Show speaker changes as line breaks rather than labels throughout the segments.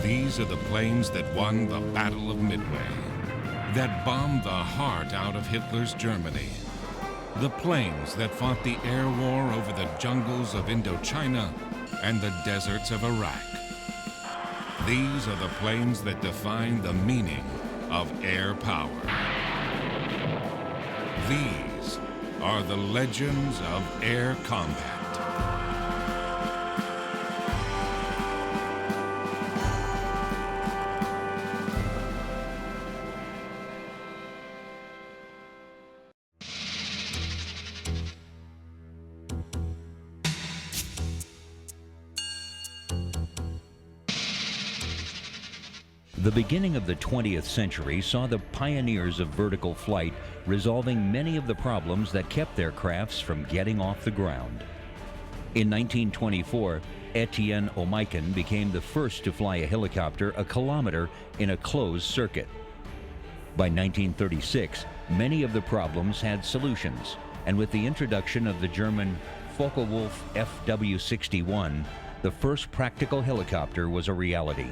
These are the planes that won the Battle of Midway, that bombed the heart out of Hitler's Germany. The planes that fought the air war over the jungles of Indochina and the deserts of Iraq. These are the planes that define the meaning of air power. These are the legends of air combat.
The beginning of the 20th century saw the pioneers of vertical flight resolving many of the problems that kept their crafts from getting off the ground. In 1924, Etienne Omaiken became the first to fly a helicopter a kilometer in a closed circuit. By 1936, many of the problems had solutions, and with the introduction of the German Focke-Wulf FW-61, the first practical helicopter was a reality.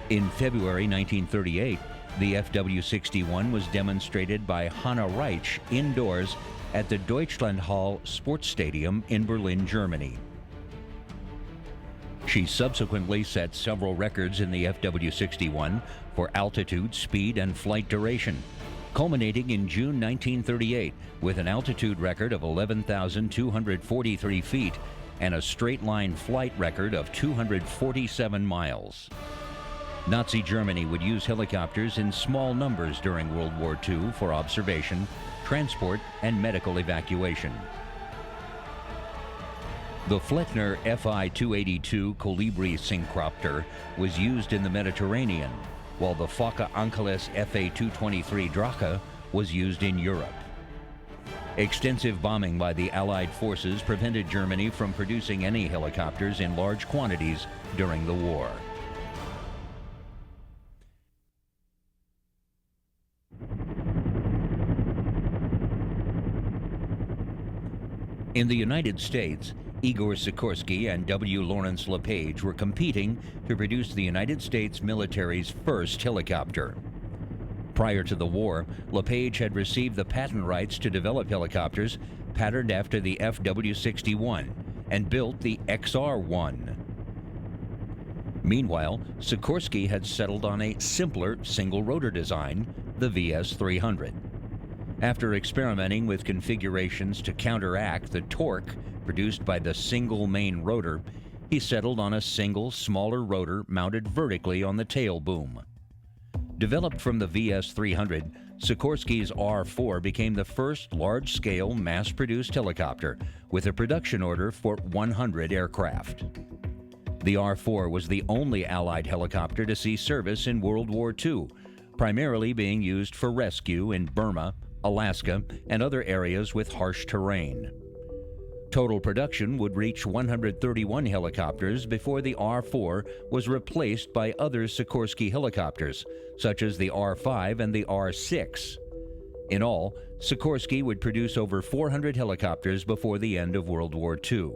In February 1938, the FW-61 was demonstrated by Hanna Reitsch indoors at the Deutschlandhalle Sports Stadium in Berlin, Germany. She subsequently set several records in the FW-61 for altitude, speed, and flight duration, culminating in June 1938 with an altitude record of 11,243 feet and a straight-line flight record of 247 miles. Nazi Germany would use helicopters in small numbers during World War II for observation, transport, and medical evacuation. The Flettner Fi-282 Colibri Syncropter was used in the Mediterranean, while the Fokker-Angeles Fa-223 Drache was used in Europe. Extensive bombing by the Allied forces prevented Germany from producing any helicopters in large quantities during the war. In the United States, Igor Sikorsky and W. Lawrence LePage were competing to produce the United States military's first helicopter. Prior to the war, LePage had received the patent rights to develop helicopters patterned after the FW-61 and built the XR-1. Meanwhile, Sikorsky had settled on a simpler single-rotor design, the VS-300. After experimenting with configurations to counteract the torque produced by the single main rotor, he settled on a single, smaller rotor mounted vertically on the tail boom. Developed from the VS-300, Sikorsky's R-4 became the first large-scale, mass-produced helicopter with a production order for 100 aircraft. The R-4 was the only Allied helicopter to see service in World War II, primarily being used for rescue in Burma, Alaska, and other areas with harsh terrain. Total production would reach 131 helicopters before the R-4 was replaced by other Sikorsky helicopters, such as the R-5 and the R-6. In all, Sikorsky would produce over 400 helicopters before the end of World War II.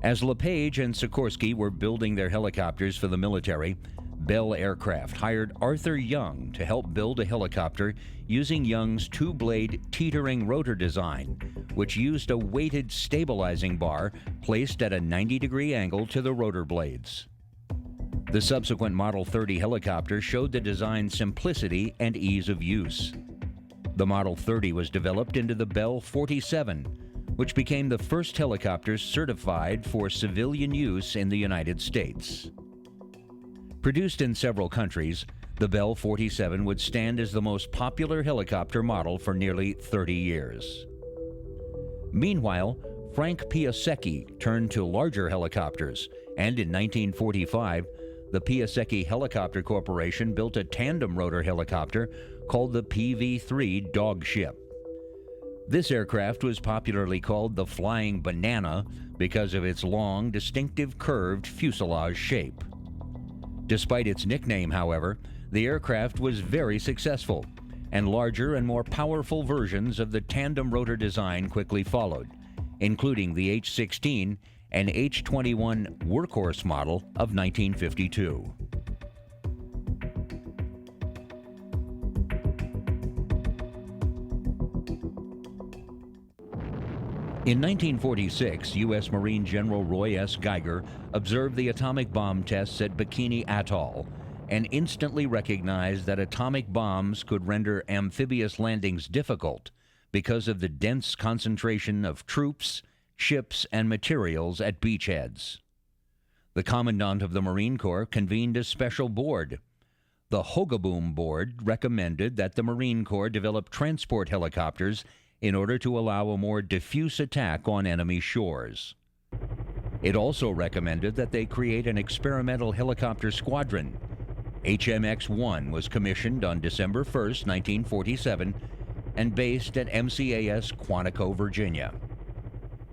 As LePage and Sikorsky were building their helicopters for the military, Bell Aircraft hired Arthur Young to help build a helicopter using Young's two-blade teetering rotor design, which used a weighted stabilizing bar placed at a 90-degree angle to the rotor blades. The subsequent Model 30 helicopter showed the design's simplicity and ease of use. The Model 30 was developed into the Bell 47, which became the first helicopter certified for civilian use in the United States. Produced in several countries, the Bell 47 would stand as the most popular helicopter model for nearly 30 years. Meanwhile, Frank Piasecki turned to larger helicopters, and in 1945, the Piasecki Helicopter Corporation built a tandem rotor helicopter called the PV-3 Dogship. This aircraft was popularly called the Flying Banana because of its long, distinctive curved fuselage shape. Despite its nickname, however, the aircraft was very successful, and larger and more powerful versions of the tandem rotor design quickly followed, including the H-16 an H-21 workhorse model of 1952. In 1946, U.S. Marine General Roy S. Geiger observed the atomic bomb tests at Bikini Atoll and instantly recognized that atomic bombs could render amphibious landings difficult because of the dense concentration of troops, ships, and materials at beachheads. The Commandant of the Marine Corps convened a special board. The Hogaboom Board recommended that the Marine Corps develop transport helicopters in order to allow a more diffuse attack on enemy shores. It also recommended that they create an experimental helicopter squadron. HMX-1 was commissioned on December 1, 1947, and based at MCAS Quantico, Virginia.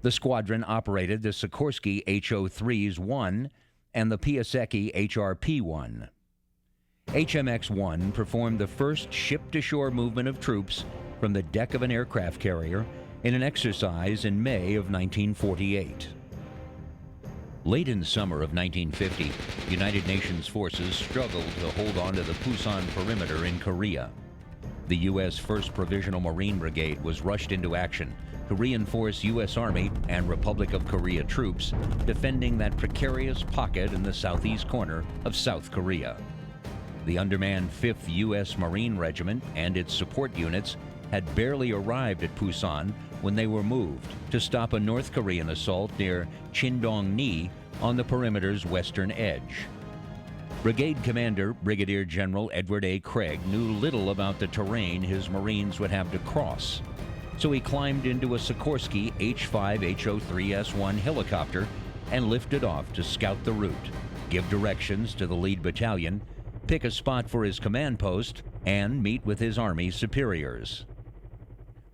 The squadron operated the Sikorsky HO-3s-1 and the Piasecki HRP-1. HMX-1 performed the first ship-to-shore movement of troops from the deck of an aircraft carrier in an exercise in May of 1948. Late in summer of 1950, United Nations forces struggled to hold on to the Pusan perimeter in Korea. The U.S. 1st Provisional Marine Brigade was rushed into action to reinforce U.S. Army and Republic of Korea troops defending that precarious pocket in the southeast corner of South Korea. The undermanned 5th U.S. Marine Regiment and its support units had barely arrived at Pusan when they were moved to stop a North Korean assault near Chindong-ni on the perimeter's western edge. Brigade Commander Brigadier General Edward A. Craig knew little about the terrain his Marines would have to cross, so he climbed into a Sikorsky H-5HO-3S-1 helicopter and lifted off to scout the route, give directions to the lead battalion, pick a spot for his command post, and meet with his Army superiors.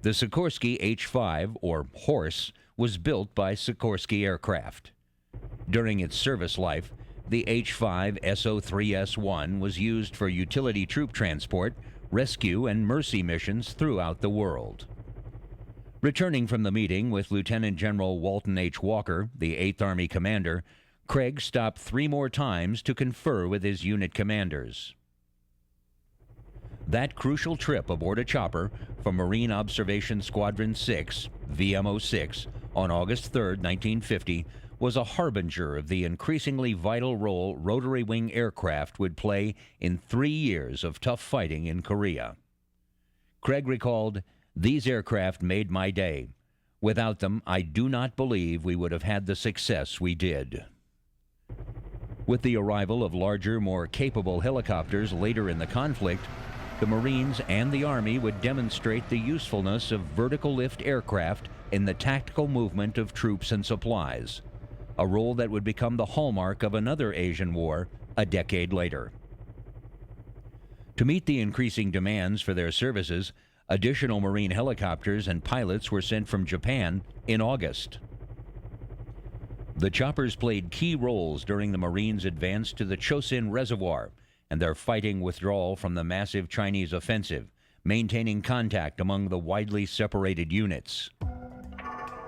The Sikorsky H-5, or Horse, was built by Sikorsky Aircraft. During its service life, the H-5 SO-3S-1 was used for utility troop transport, rescue, and mercy missions throughout the world. Returning from the meeting with Lieutenant General Walton H. Walker, the 8th Army commander, Craig stopped 3 more times to confer with his unit commanders. That crucial trip aboard a chopper from Marine Observation Squadron 6, VMO-6, on August 3, 1950, was a harbinger of the increasingly vital role rotary wing aircraft would play in 3 years of tough fighting in Korea. Craig recalled, "These aircraft made my day. Without them, I do not believe we would have had the success we did." With the arrival of larger, more capable helicopters later in the conflict, the Marines and the Army would demonstrate the usefulness of vertical lift aircraft in the tactical movement of troops and supplies, a role that would become the hallmark of another Asian war a decade later. To meet the increasing demands for their services, additional Marine helicopters and pilots were sent from Japan in August. The choppers played key roles during the Marines' advance to the Chosin Reservoir and their fighting withdrawal from the massive Chinese offensive, maintaining contact among the widely separated units.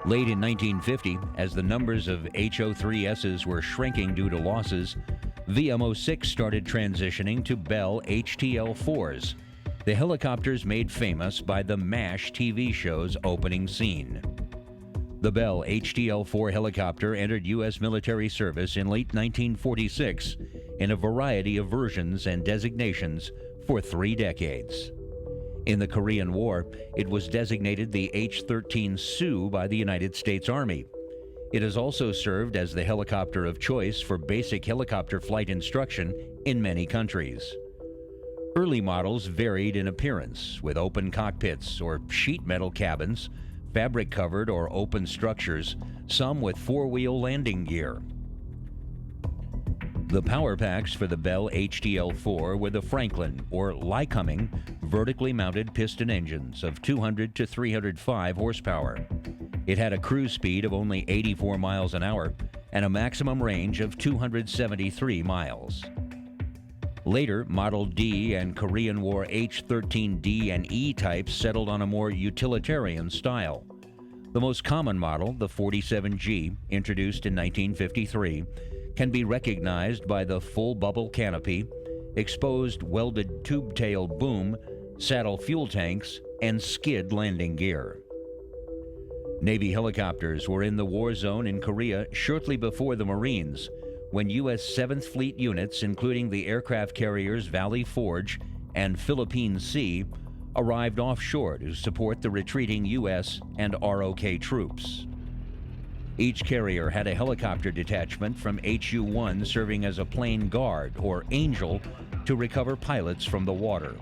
Late in 1950, as the numbers of HO-3Ss were shrinking due to losses, VMO-6 started transitioning to Bell HTL-4s, the helicopters made famous by the MASH TV show's opening scene. The Bell HTL-4 helicopter entered U.S. military service in late 1946 in a variety of versions and designations for 3 decades. In the Korean War, it was designated the H-13 Sioux by the United States Army. It has also served as the helicopter of choice for basic helicopter flight instruction in many countries. Early models varied in appearance, with open cockpits or sheet metal cabins, fabric-covered or open structures, some with 4-wheel landing gear. The power packs for the Bell HTL-4 were the Franklin, or Lycoming, vertically mounted piston engines of 200 to 305 horsepower. It had a cruise speed of only 84 miles an hour and a maximum range of 273 miles. Later, Model D and Korean War H-13D and E types settled on a more utilitarian style. The most common model, the 47G, introduced in 1953, can be recognized by the full bubble canopy, exposed welded tube tail boom, saddle fuel tanks, and skid landing gear. Navy helicopters were in the war zone in Korea shortly before the Marines, when U.S. 7th Fleet units, including the aircraft carriers Valley Forge and Philippine Sea, arrived offshore to support the retreating U.S. and ROK troops. Each carrier had a helicopter detachment from HU-1 serving as a plane guard, or Angel, to recover pilots from the water.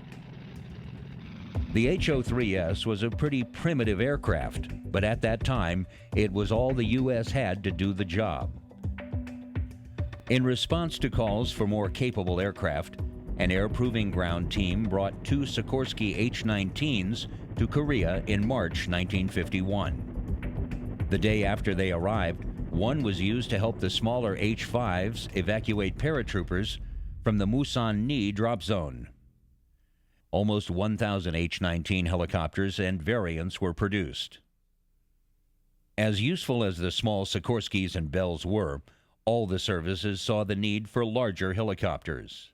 The HO-3S was a pretty primitive aircraft, but at that time, it was all the U.S. had to do the job. In response to calls for more capable aircraft, an air proving ground team brought two Sikorsky H-19s to Korea in March 1951. The day after they arrived, one was used to help the smaller H-5s evacuate paratroopers from the Musan-ni drop zone. Almost 1,000 H-19 helicopters and variants were produced. As useful as the small Sikorskys and Bells were, all the services saw the need for larger helicopters.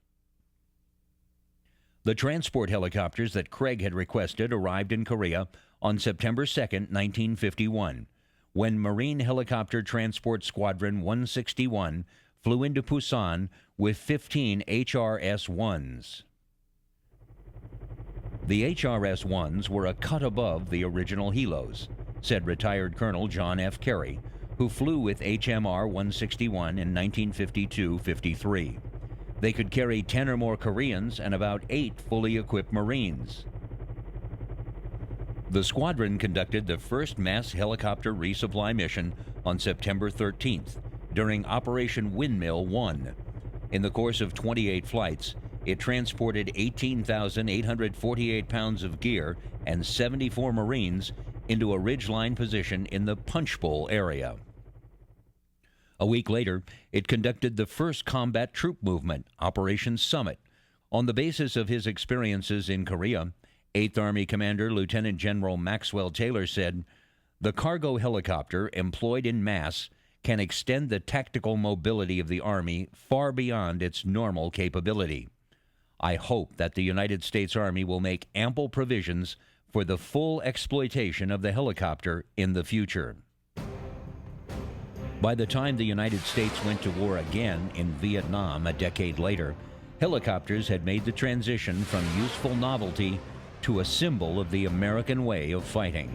The transport helicopters that Craig had requested arrived in Korea on September 2, 1951, when Marine Helicopter Transport Squadron 161 flew into Busan with 15 HRS-1s. The HRS-1s were a cut above the original helos, said retired Colonel John F. Carey, who flew with HMR 161 in 1952-53. They could carry 10 or more Koreans and about 8 fully equipped Marines. The squadron conducted the first mass helicopter resupply mission on September 13th during Operation Windmill 1. In the course of 28 flights, it transported 18,848 pounds of gear and 74 Marines into a ridgeline position in the Punchbowl area. A week later, it conducted the first combat troop movement, Operation Summit. On the basis of his experiences in Korea, 8th Army Commander Lieutenant General Maxwell Taylor said, "The cargo helicopter employed in mass can extend the tactical mobility of the Army far beyond its normal capability. I hope that the United States Army will make ample provisions for the full exploitation of the helicopter in the future." By the time the United States went to war again in Vietnam a decade later, helicopters had made the transition from useful novelty to a symbol of the American way of fighting.